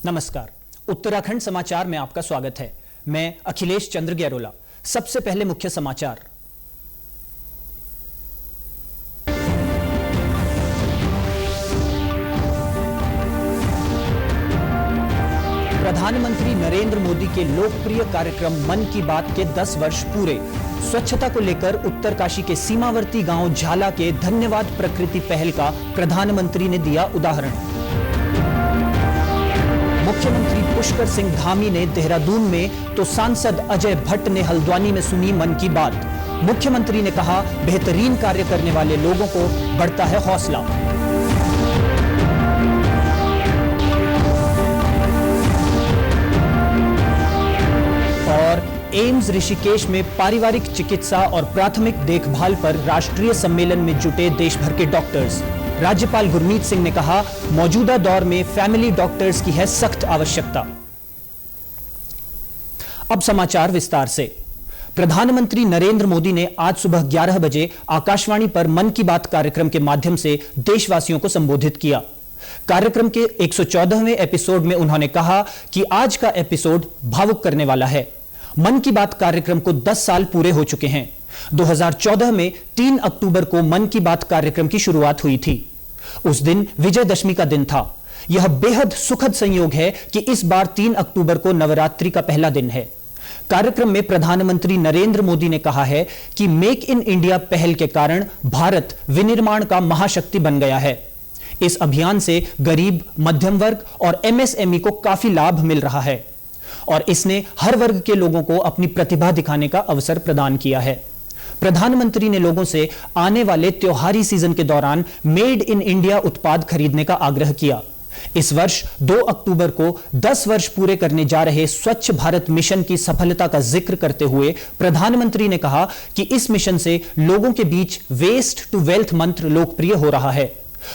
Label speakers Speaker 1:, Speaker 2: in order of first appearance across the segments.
Speaker 1: नमस्कार, उत्तराखंड समाचार में आपका स्वागत है। मैं अखिलेश चंद्र गैरोला। सबसे पहले मुख्य समाचार। प्रधानमंत्री नरेंद्र मोदी के लोकप्रिय कार्यक्रम मन की बात के 10 वर्ष पूरे। स्वच्छता को लेकर उत्तरकाशी के सीमावर्ती गांव झाला के धन्यवाद प्रकृति पहल का प्रधानमंत्री ने दिया उदाहरण। मुख्यमंत्री पुष्कर सिंह धामी ने देहरादून में तो सांसद अजय भट्ट ने हल्द्वानी में सुनी मन की बात। मुख्यमंत्री ने कहा, बेहतरीन कार्य करने वाले लोगों को बढ़ता है हौसला। और एम्स ऋषिकेश में पारिवारिक चिकित्सा और प्राथमिक देखभाल पर राष्ट्रीय सम्मेलन में जुटे देश भर के डॉक्टर्स। राज्यपाल गुरमीत सिंह ने कहा, मौजूदा दौर में फैमिली डॉक्टर्स की है सख्त आवश्यकता। अब समाचार विस्तार से। प्रधानमंत्री नरेंद्र मोदी ने आज सुबह 11 बजे आकाशवाणी पर मन की बात कार्यक्रम के माध्यम से देशवासियों को संबोधित किया। कार्यक्रम के 114वें एपिसोड में उन्होंने कहा कि आज का एपिसोड भावुक करने वाला है। मन की बात कार्यक्रम को 10 साल पूरे हो चुके हैं। 2014 में 3 अक्टूबर को मन की बात कार्यक्रम की शुरुआत हुई थी। उस दिन विजयदशमी का दिन था। यह बेहद सुखद संयोग है कि इस बार 3 अक्टूबर को नवरात्रि का पहला दिन है। कार्यक्रम में प्रधानमंत्री नरेंद्र मोदी ने कहा है कि मेक इन इंडिया पहल के कारण भारत विनिर्माण का महाशक्ति बन गया है। इस अभियान से गरीब, मध्यम वर्ग और एमएसएमई को काफी लाभ मिल रहा है और इसने हर वर्ग के लोगों को अपनी प्रतिभा दिखाने का अवसर प्रदान किया है। प्रधानमंत्री ने लोगों से आने वाले त्योहारी सीजन के दौरान मेड इन इंडिया उत्पाद खरीदने का आग्रह किया। इस वर्ष 2 अक्टूबर को 10 वर्ष पूरे करने जा रहे स्वच्छ भारत मिशन की सफलता का जिक्र करते हुए प्रधानमंत्री ने कहा कि इस मिशन से लोगों के बीच वेस्ट टू वेल्थ मंत्र लोकप्रिय हो रहा है।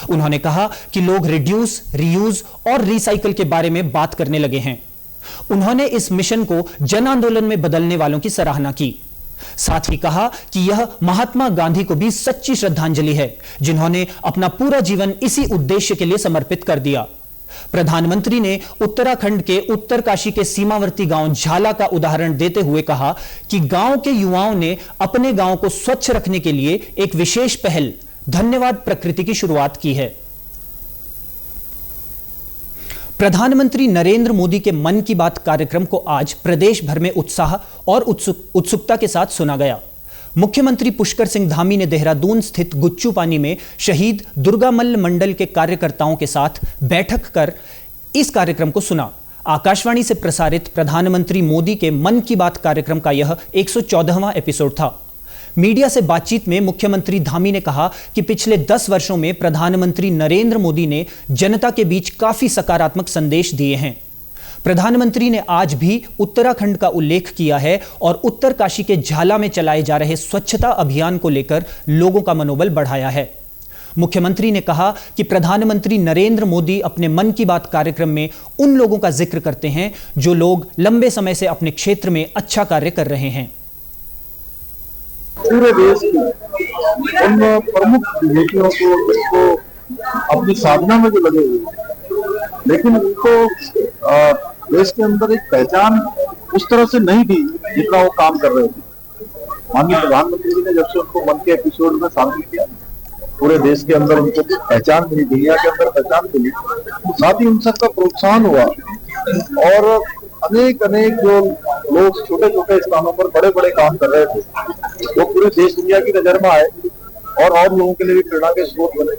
Speaker 1: उन्होंने कहा कि लोग रिड्यूस, रीयूज और रिसाइकल के बारे में बात करने लगे हैं। उन्होंने इस मिशन को जन आंदोलन में बदलने वालों की सराहना की। साथ ही कहा कि यह महात्मा गांधी को भी सच्ची श्रद्धांजलि है, जिन्होंने अपना पूरा जीवन इसी उद्देश्य के लिए समर्पित कर दिया। प्रधानमंत्री ने उत्तराखंड के उत्तरकाशी के सीमावर्ती गांव झाला का उदाहरण देते हुए कहा कि गांव के युवाओं ने अपने गांव को स्वच्छ रखने के लिए एक विशेष पहल धन्यवाद प्रकृति की शुरुआत की है। प्रधानमंत्री नरेंद्र मोदी के मन की बात कार्यक्रम को आज प्रदेश भर में उत्साह और उत्सुकता के साथ सुना गया। मुख्यमंत्री पुष्कर सिंह धामी ने देहरादून स्थित गुच्चू पानी में शहीद दुर्गामल्ल मंडल के कार्यकर्ताओं के साथ बैठक कर इस कार्यक्रम को सुना। आकाशवाणी से प्रसारित प्रधानमंत्री मोदी के मन की बात कार्यक्रम का यह 114वां एपिसोड था। मीडिया से बातचीत में मुख्यमंत्री धामी ने कहा कि पिछले 10 वर्षों में प्रधानमंत्री नरेंद्र मोदी ने जनता के बीच काफी सकारात्मक संदेश दिए हैं। प्रधानमंत्री ने आज भी उत्तराखंड का उल्लेख किया है और उत्तरकाशी के झाला में चलाए जा रहे स्वच्छता अभियान को लेकर लोगों का मनोबल बढ़ाया है। मुख्यमंत्री ने कहा कि प्रधानमंत्री नरेंद्र मोदी अपने मन की बात कार्यक्रम में उन लोगों का जिक्र करते हैं जो लोग लंबे समय से अपने क्षेत्र में अच्छा कार्य कर रहे हैं।
Speaker 2: पूरे देश की उन प्रमुख बेटियों को अपनी साधना में जो लगे हुए हैं, लेकिन उनको देश के अंदर एक पहचान उस तरह से नहीं थी जितना वो काम कर रहे थे। माननीय प्रधानमंत्री जी ने जब से उनको मन के एपिसोड में शामिल किया, पूरे देश के अंदर उनको पहचान मिली, दुनिया के अंदर पहचान मिली, साथ ही उन सबका प्रोत्साहन हुआ और अनेक जो लोग छोटे छोटे स्थानों पर बड़े बड़े काम कर रहे थे, वो पूरे देश दुनिया की नजर में आए और लोगों के लिए भी प्रेरणा के स्रोत बने।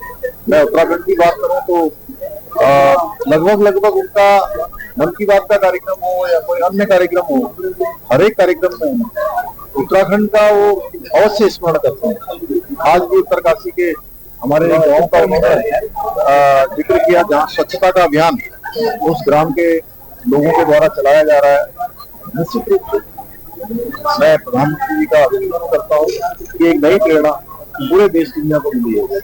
Speaker 2: मैं उत्तराखंड की बात करूं तो लगभग उनका मन की बात का कार्यक्रम हो या कोई अन्य कार्यक्रम हो, हर एक कार्यक्रम में उत्तराखंड का वो अवश्य स्मरण करते हैं। आज भी उत्तरकाशी के हमारे गांव का उन्होंने जिक्र किया, जहाँ स्वच्छता का अभियान उस ग्राम के लोगों के द्वारा चलाया जा रहा है। निश्चित रूप से मैं प्रधानमंत्री जी का अभिनंदन करता हूँ कि एक नई प्रेरणा पूरे देश दुनिया को मिली है।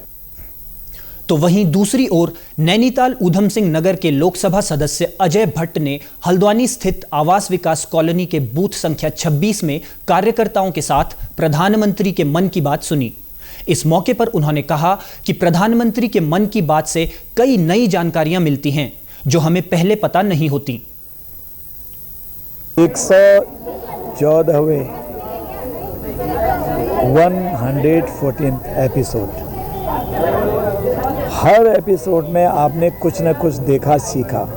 Speaker 1: तो वहीं दूसरी ओर नैनीताल ऊधम सिंह नगर के लोकसभा सदस्य अजय भट्ट ने हल्द्वानी स्थित आवास विकास कॉलोनी के बूथ संख्या 26 में कार्यकर्ताओं के साथ प्रधानमंत्री के मन की बात सुनी। इस मौके पर उन्होंने कहा कि प्रधानमंत्री के मन की बात से कई नई जानकारियां मिलती हैं। जो हमें पहले पता नहीं होती।
Speaker 3: 114वें 114th एपिसोड। हर एपिसोड में आपने कुछ न कुछ देखा, सीखा।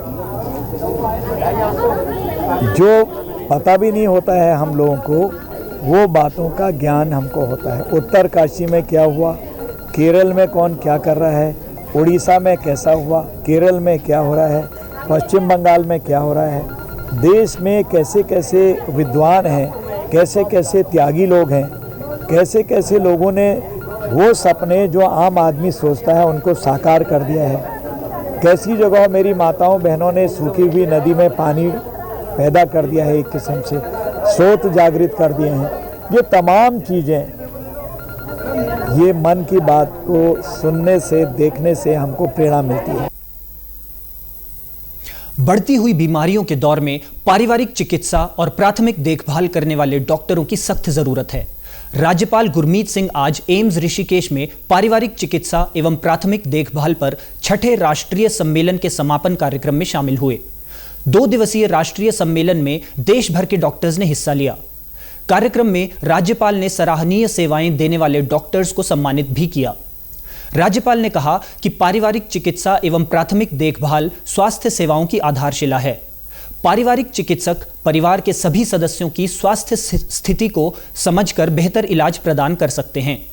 Speaker 3: जो पता भी नहीं होता है हम लोगों को, वो बातों का ज्ञान हमको होता है। उत्तर काशी में क्या हुआ, केरल में कौन क्या कर रहा है, उड़ीसा में कैसा हुआ, केरल में क्या हो रहा है, पश्चिम बंगाल में क्या हो रहा है, देश में कैसे कैसे विद्वान हैं, कैसे कैसे त्यागी लोग हैं, कैसे कैसे लोगों ने वो सपने जो आम आदमी सोचता है उनको साकार कर दिया है। कैसी जगह मेरी माताओं बहनों ने सूखी हुई नदी में पानी पैदा कर दिया है, एक किस्म से स्रोत जागृत कर दिए हैं। ये तमाम चीज़ें, ये मन की बात को सुनने से, देखने से हमको प्रेरणा मिलती है।
Speaker 1: बढ़ती हुई बीमारियों के दौर में पारिवारिक चिकित्सा और प्राथमिक देखभाल करने वाले डॉक्टरों की सख्त जरूरत है। राज्यपाल गुरमीत सिंह आज एम्स ऋषिकेश में पारिवारिक चिकित्सा एवं प्राथमिक देखभाल पर छठे राष्ट्रीय सम्मेलन के समापन कार्यक्रम में शामिल हुए। 2 दिवसीय राष्ट्रीय सम्मेलन में देश भर के डॉक्टर्स ने हिस्सा लिया। कार्यक्रम में राज्यपाल ने सराहनीय सेवाएं देने वाले डॉक्टर्स को सम्मानित भी किया। राज्यपाल ने कहा कि पारिवारिक चिकित्सा एवं प्राथमिक देखभाल स्वास्थ्य सेवाओं की आधारशिला है। पारिवारिक चिकित्सक परिवार के सभी सदस्यों की स्वास्थ्य स्थिति को समझकर बेहतर इलाज प्रदान कर सकते हैं।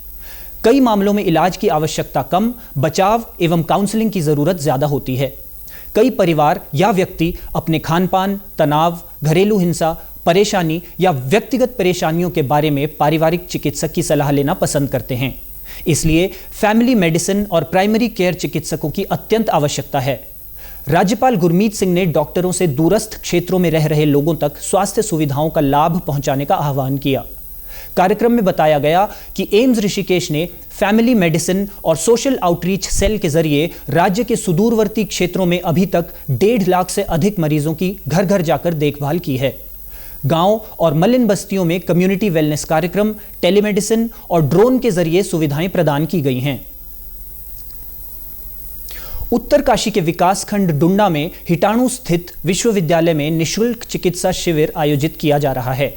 Speaker 1: कई मामलों में इलाज की आवश्यकता कम, बचाव एवं काउंसलिंग की जरूरत ज्यादा होती है। कई परिवार या व्यक्ति अपने खानपान, तनाव, घरेलू हिंसा, परेशानी या व्यक्तिगत परेशानियों के बारे में पारिवारिक चिकित्सक की सलाह लेना पसंद करते हैं। इसलिए फैमिली मेडिसिन और प्राइमरी केयर चिकित्सकों की अत्यंत आवश्यकता है। राज्यपाल गुरमीत सिंह ने डॉक्टरों से दूरस्थ क्षेत्रों में रह रहे लोगों तक स्वास्थ्य सुविधाओं का लाभ पहुंचाने का आह्वान किया। कार्यक्रम में बताया गया कि एम्स ऋषिकेश ने फैमिली मेडिसिन और सोशल आउटरीच सेल के जरिए राज्य के सुदूरवर्ती क्षेत्रों में अभी तक 1.5 लाख से अधिक मरीजों की घर घर जाकर देखभाल की है। गांव और मलिन बस्तियों में कम्युनिटी वेलनेस कार्यक्रम, टेलीमेडिसिन और ड्रोन के जरिए सुविधाएं प्रदान की गई हैं। उत्तरकाशी के विकासखंड डुंडा में हिटाणु स्थित विश्वविद्यालय में निःशुल्क चिकित्सा शिविर आयोजित किया जा रहा है।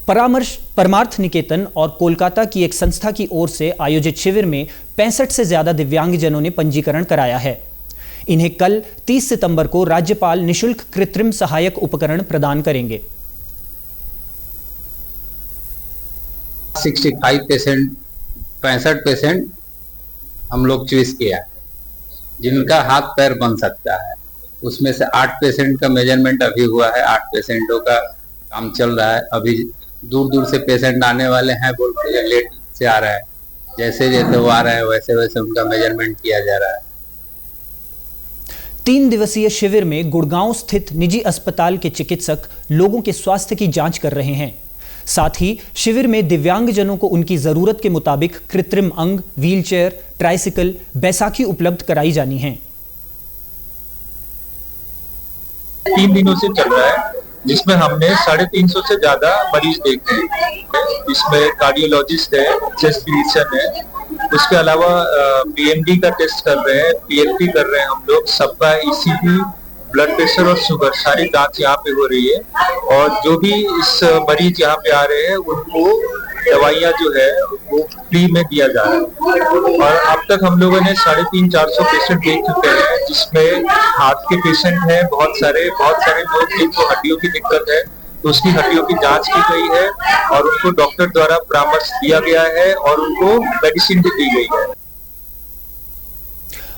Speaker 1: परमार्थ निकेतन और कोलकाता की एक संस्था की ओर से आयोजित शिविर में 65 से ज्यादा दिव्यांगजनों ने पंजीकरण कराया है। इन्हें कल 30 सितंबर को राज्यपाल निःशुल्क कृत्रिम सहायक उपकरण प्रदान करेंगे।
Speaker 4: 65 पेशेंट हम लोग चूज किया जिनका हाथ पैर बन सकता है। उसमें से 8 पेशेंट का मेजरमेंट अभी हुआ है। 8 पेशेंटों का काम चल रहा है। अभी दूर दूर से पेशेंट आने वाले हैं, बोलते लेट से आ रहा है। जैसे जैसे वो आ रहा है वैसे वैसे उनका मेजरमेंट किया जा रहा है।
Speaker 1: 3 दिवसीय शिविर में गुड़गांव स्थित निजी अस्पताल के चिकित्सक लोगों के स्वास्थ्य की जांच कर रहे हैं। साथ ही शिविर में दिव्यांगजनों को उनकी जरूरत के मुताबिक कृत्रिम अंग, व्हीलचेयर, ट्राइसिकल, बैसाखी उपलब्ध कराई जानी है।
Speaker 5: 3 दिनों से चल रहा है, जिसमें हमने 350 से ज्यादा मरीज देखे हैं। इसमें कार्डियोलॉजिस्ट है, चेस्ट फिजिशियन है, उसके अलावा पीएमडी का टेस्ट कर रहे हैं, पीएलपी कर रहे हैं हम लोग। सबका ईसीजी, ब्लड प्रेशर और शुगर सारी जांच यहाँ पे हो रही है। और जो भी इस मरीज यहाँ पे आ रहे हैं उनको दवाइयाँ जो है वो फ्री में दिया जा रहा है। और अब तक हम लोगों ने 350-400 पेशेंट देख चुके हैं, जिसमें हार्ट के पेशेंट हैं, बहुत सारे लोग जिनको हड्डियों की दिक्कत है, तो उसकी हड्डियों की जांच की गई है और उनको डॉक्टर द्वारा परामर्श दिया गया है और उनको मेडिसिन भी दी गई है।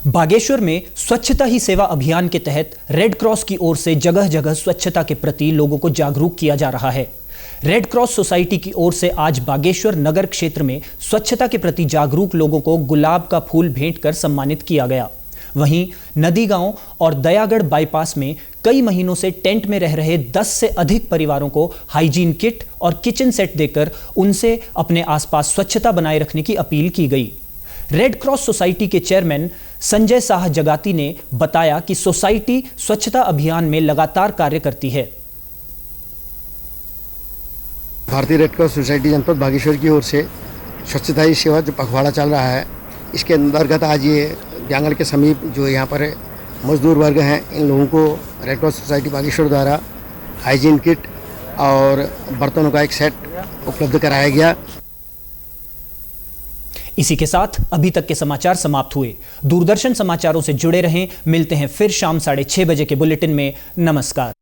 Speaker 1: बागेश्वर में स्वच्छता ही सेवा अभियान के तहत रेड क्रॉस की ओर से जगह जगह स्वच्छता के प्रति लोगों को जागरूक किया जा रहा है। रेड क्रॉस सोसाइटी की ओर से आज बागेश्वर नगर क्षेत्र में स्वच्छता के प्रति जागरूक लोगों को गुलाब का फूल भेंट कर सम्मानित किया गया। वहीं नदी गांव और दयागढ़ बाईपास में कई महीनों से टेंट में रह रहे 10 से अधिक परिवारों को हाइजीन किट और किचन सेट देकर उनसे अपने आसपास स्वच्छता बनाए रखने की अपील की गई। रेड क्रॉस सोसाइटी के चेयरमैन संजय शाह जगाती ने बताया कि सोसाइटी स्वच्छता अभियान में लगातार कार्य करती है।
Speaker 6: भारतीय रेड क्रॉस सोसाइटी जनपद बागेश्वर की ओर से स्वच्छता ही सेवा जो पखवाड़ा चल रहा है, इसके अंतर्गत आज ये जंगल के समीप जो यहाँ पर मजदूर वर्ग हैं, इन लोगों को रेड क्रॉस सोसाइटी बागेश्वर द्वारा हाइजीन किट और बर्तनों का एक सेट उपलब्ध कराया गया।
Speaker 1: इसी के साथ अभी तक के समाचार समाप्त हुए। दूरदर्शन समाचारों से जुड़े रहें। मिलते हैं फिर शाम 6:30 बजे के बुलेटिन में। नमस्कार।